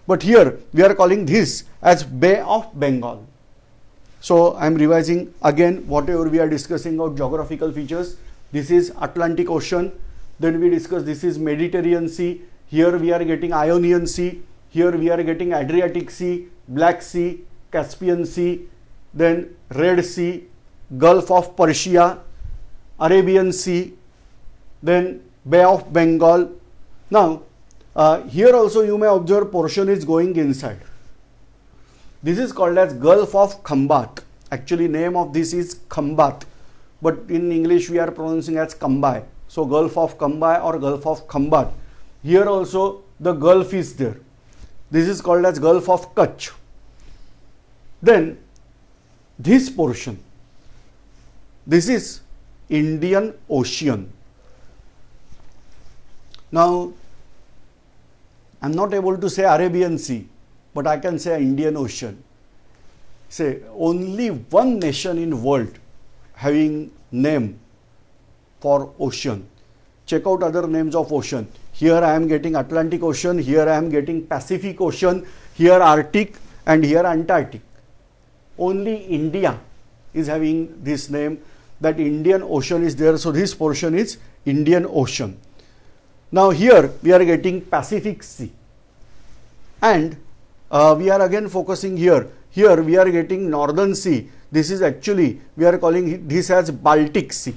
but here we are calling this as Bay of Bengal. So I am revising again whatever we are discussing about geographical features. This is Atlantic Ocean, then we discuss this is Mediterranean Sea, here we are getting Ionian Sea, here we are getting Adriatic Sea, Black Sea, Caspian Sea, then Red Sea, Gulf of Persia, Arabian Sea, then Bay of Bengal. Now here also you may observe portion is going inside. This is called as Gulf of Khambat. Actually name of this is Khambat, but in English we are pronouncing as Kambai. So Gulf of Kambai or Gulf of Khambat. Here also the Gulf is there. This is called as Gulf of Kutch. Then this portion, this is Indian Ocean. Now I am not able to say Arabian Sea, but I can say Indian Ocean. Say only one nation in world having name for ocean. Check out other names of ocean. Here I am getting Atlantic Ocean, here I am getting Pacific Ocean, here Arctic and here Antarctic. Only India is having this name, that Indian Ocean is there. So this portion is Indian Ocean. Now here we are getting Pacific Sea, and we are again focusing here. Here we are getting Northern Sea. This is actually, we are calling this as Baltic Sea.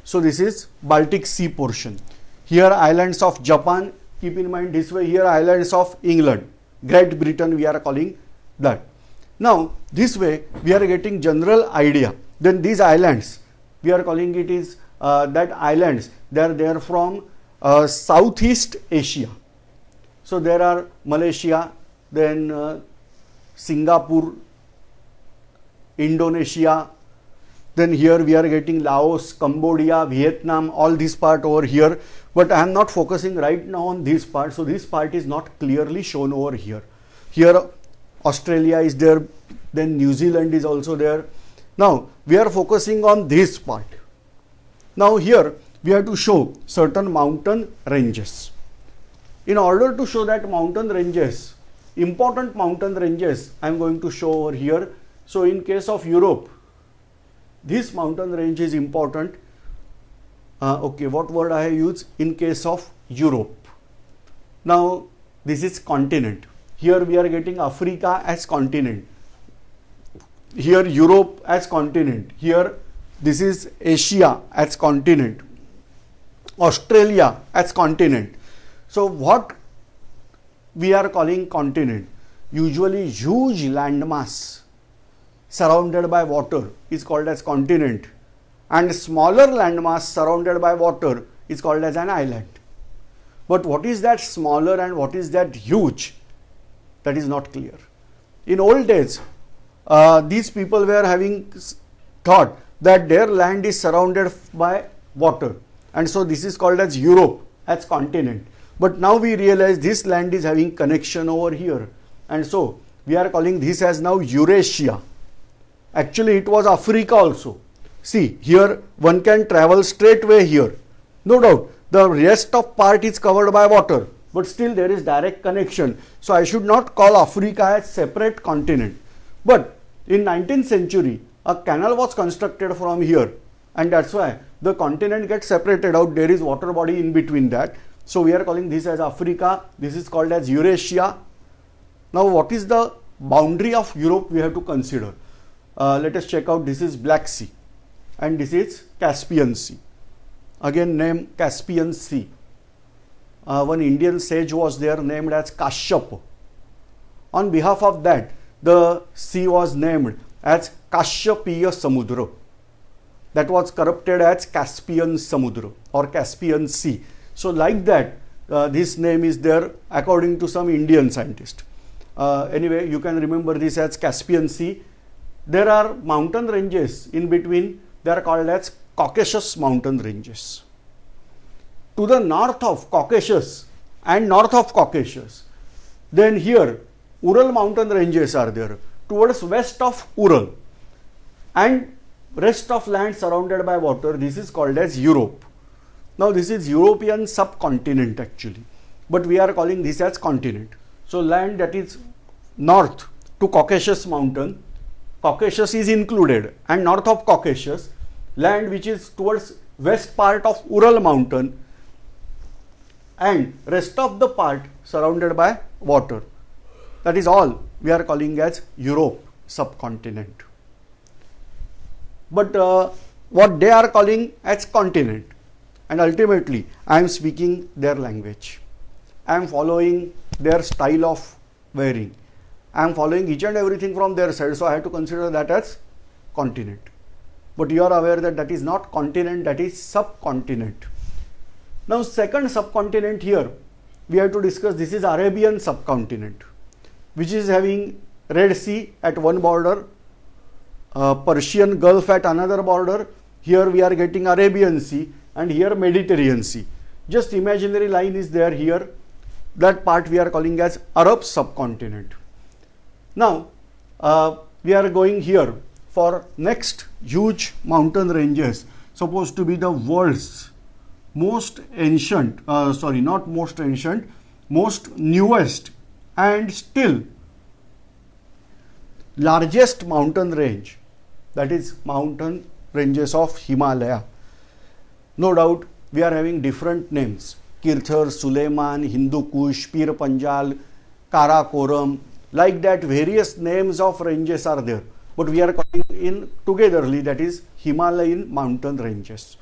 So this is Baltic Sea portion. Here islands of Japan, keep in mind this way, here islands of England, Great Britain we are calling that. Now this way we are getting general idea. Then these islands, we are calling it is that islands, they are there from Southeast Asia. So there are Malaysia, then Singapore, Indonesia, then here we are getting Laos, Cambodia, Vietnam, all this part over here, but I am not focusing right now on this part. So this part is not clearly shown over here. Here Australia is there, then New Zealand is also there. Now we are focusing on this part. Now here we have to show certain mountain ranges. In order to show that mountain ranges, important mountain ranges I am going to show over here. So in case of Europe, this mountain range is important. Okay, what word I have used? In case of Europe. Now this is continent. Here we are getting Africa as continent. Here Europe as continent. Here this is Asia as continent. Australia as continent. So what we are calling continent? Usually huge landmass surrounded by water is called as continent, and smaller landmass surrounded by water is called as an island. But what is that smaller and what is that huge? That is not clear. In old days, these people were having thought that their land is surrounded by water, and so this is called as Europe as continent. But now we realize this land is having connection over here, and so we are calling this as now Eurasia. Actually it was Africa also. See, here one can travel straightway here. No doubt the rest of part is covered by water, but still there is direct connection. So I should not call Africa as separate continent. But in 19th century a canal was constructed from here, and that's why the continent gets separated out. There is water body in between that. So we are calling this as Africa. This is called as Eurasia. Now what is the boundary of Europe we have to consider? Let us check out. This is Black Sea and this is Caspian Sea. Again name Caspian Sea. One Indian sage was there named as Kashyap. On behalf of that, the sea was named as Kashyapiya Samudra. That was corrupted as Caspian Samudra or Caspian Sea. So like that, this name is there according to some Indian scientist. Anyway, you can remember this as Caspian Sea. There are mountain ranges in between. They are called as Caucasus mountain ranges. To the north of Caucasus and north of Caucasus, then here Ural mountain ranges are there. Towards west of Ural and rest of land surrounded by water, this is called as Europe. Now this is European subcontinent actually, but we are calling this as continent. So land that is north to Caucasus mountain, Caucasus is included, and north of Caucasus, land which is towards west part of Ural mountain, and rest of the part surrounded by water. That is all we are calling as Europe subcontinent. But what they are calling as continent, and ultimately I am speaking their language. I am following their style of wearing. I am following each and everything from their side, so I have to consider that as continent. But you are aware that that is not continent, that is subcontinent. Now second subcontinent here we have to discuss, this is Arabian subcontinent, which is having Red Sea at one border, Persian Gulf at another border. Here we are getting Arabian Sea, and here Mediterranean Sea. Just imaginary line is there here. That part we are calling as Arab subcontinent. Now we are going here for next huge mountain ranges, supposed to be the world's most ancient, most newest and still largest mountain range, that is mountain ranges of Himalaya. No doubt we are having different names: Kirthar, Suleiman, Hindu Kush, Pir Panjal, Karakoram, like that various names of ranges are there, but we are calling in togetherly, that is Himalayan mountain ranges.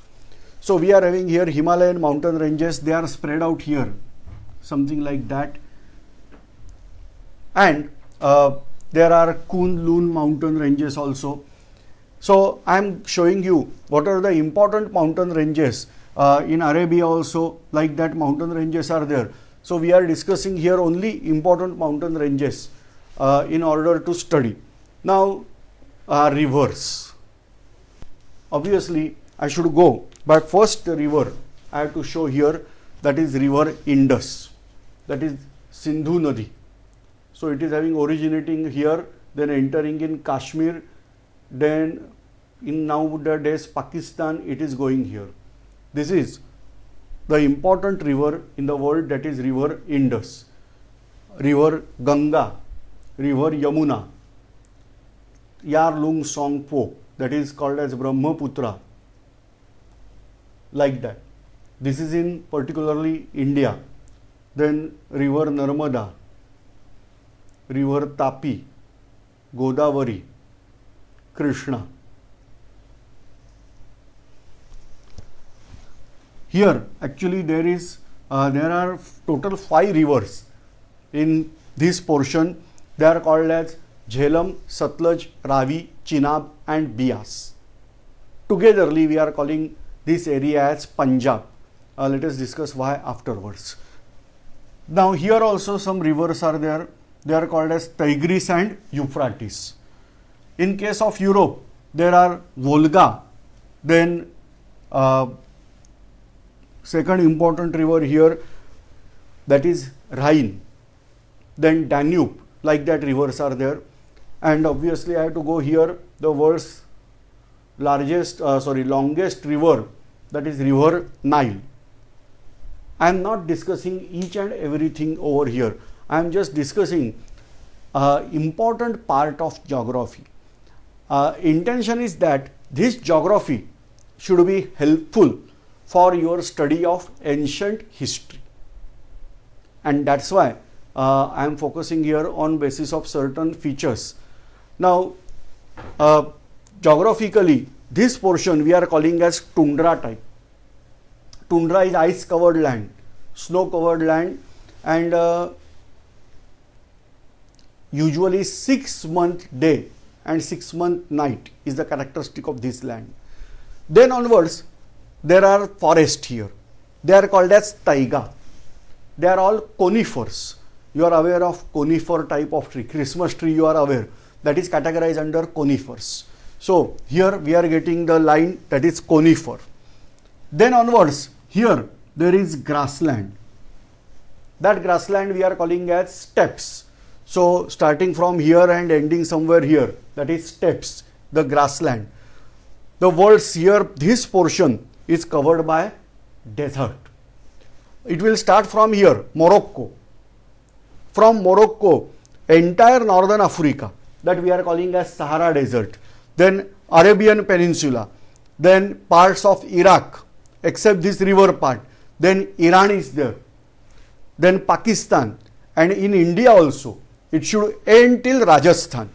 So we are having here Himalayan mountain ranges, they are spread out here, something like that, and there are Kunlun mountain ranges also. So I am showing you what are the important mountain ranges. In Arabia also like that mountain ranges are there. So we are discussing here only important mountain ranges in order to study. Now rivers. Obviously I should go, but first river I have to show here, that is river Indus, that is Sindhu Nadi. So it is having originating here, then entering in Kashmir, then in nowadays Pakistan it is going here. This is the important river in the world, that is river Indus, river Ganga, river Yamuna, Yarlung Songpo, that is called as Brahmaputra, like that. This is in particularly India. Then river Narmada, river Tapi, Godavari, Krishna. Here actually there are total 5 rivers in this portion. They are called as Jhelum, Satluj, Ravi, Chenab and Beas. Togetherly we are calling this area as Punjab. Let us discuss why afterwards. Now here also some rivers are there. They are called as Tigris and Euphrates. In case of Europe, there are Volga, then second important river here, that is Rhine, then Danube, like that rivers are there. And obviously I have to go here, the world's longest river, that is river Nile. I am not discussing each and everything over here. I am just discussing important part of geography. Intention is that this geography should be helpful for your study of ancient history, and that's why I am focusing here on basis of certain features. Now geographically this portion we are calling as tundra type. Tundra is ice covered land, snow covered land, and usually 6-month day and 6-month night is the characteristic of this land. Then onwards there are forests here. They are called as taiga. They are all conifers. You are aware of conifer type of tree. Christmas tree you are aware. That is categorized under conifers. So here we are getting the line that is conifer. Then onwards here there is grassland. That grassland we are calling as steppes. So starting from here and ending somewhere here, that is steppes, the grassland. The world's here, this portion is covered by desert. It will start from here, Morocco. from Morocco, entire northern Africa that we are calling as Sahara Desert, then Arabian Peninsula, then parts of Iraq except this river part, then Iran is there, then Pakistan, and in India also it should end till Rajasthan.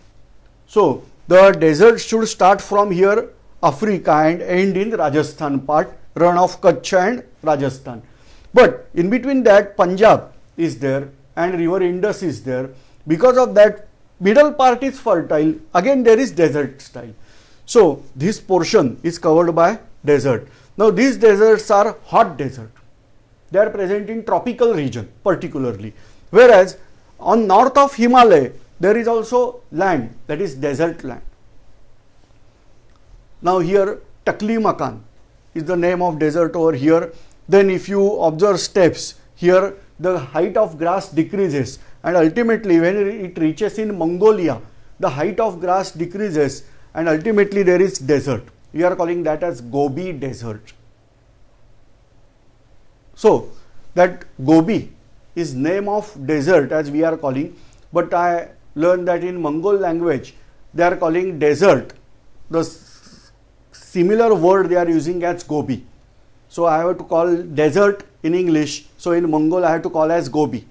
So the desert should start from here Africa and end in Rajasthan part, run of Kutch and Rajasthan. But in between that Punjab is there and river Indus is there. Because of that, middle part is fertile, again there is desert style. So this portion is covered by desert. Now these deserts are hot desert. They are present in tropical region particularly. Whereas on north of Himalaya, there is also land, that is desert land. Now here Takli Makan is the name of desert over here. Then if you observe steps, here the height of grass decreases, and ultimately when it reaches in Mongolia, the height of grass decreases and ultimately there is desert. We are calling that as Gobi Desert. So that Gobi is name of desert as we are calling, but I learned that in Mongol language they are calling desert the similar word they are using as Gobi. So I have to call desert in English, so in Mongol I have to call as Gobi,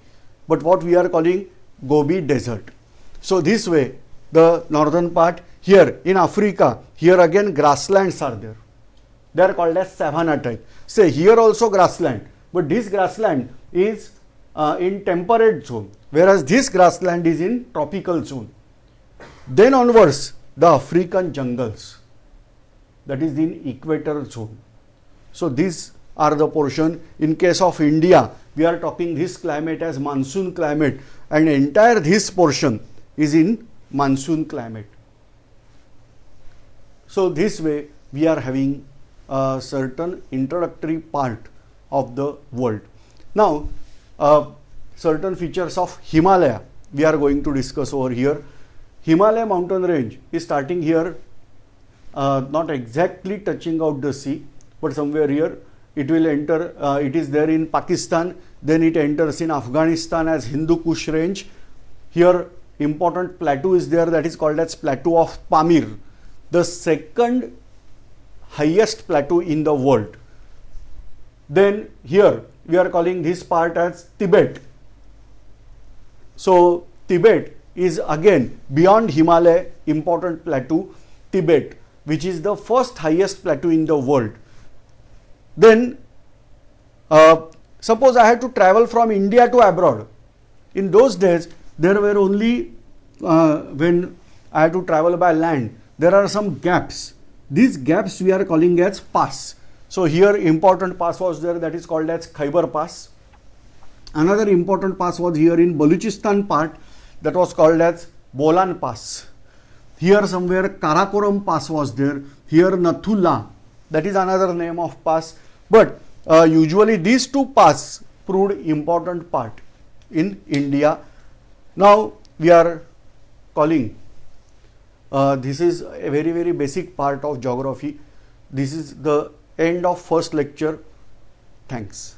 but what we are calling Gobi Desert. So this way the northern part. Here in Africa, here again grasslands are there. They are called as savanna type. Say here also grassland, but this grassland is in temperate zone, whereas this grassland is in tropical zone. Then onwards the African jungles, that is in equator zone. So these are the portion. In case of India, we are talking this climate as monsoon climate, and entire this portion is in monsoon climate. So this way we are having a certain introductory part of the world. Now certain features of Himalaya we are going to discuss over here. Himalaya mountain range is starting here, not exactly touching out the sea, but somewhere here. It will enter, it is there in Pakistan, then it enters in Afghanistan as Hindu Kush range. Here important plateau is there, that is called as Plateau of Pamir, the second highest plateau in the world. Then here we are calling this part as Tibet. So Tibet is again beyond Himalaya important plateau, Tibet, which is the first highest plateau in the world. Then suppose I had to travel from India to abroad. In those days there were only when I had to travel by land, there are some gaps. These gaps we are calling as pass. So here important pass was there, that is called as Khyber Pass. Another important pass was here in Balochistan part, that was called as Bolan Pass. Here somewhere Karakoram Pass was there. Here Nathula, that is another name of pass. But usually these two passes proved important part in India. Now we are calling, this is a very, very basic part of geography. This is the end of first lecture. Thanks.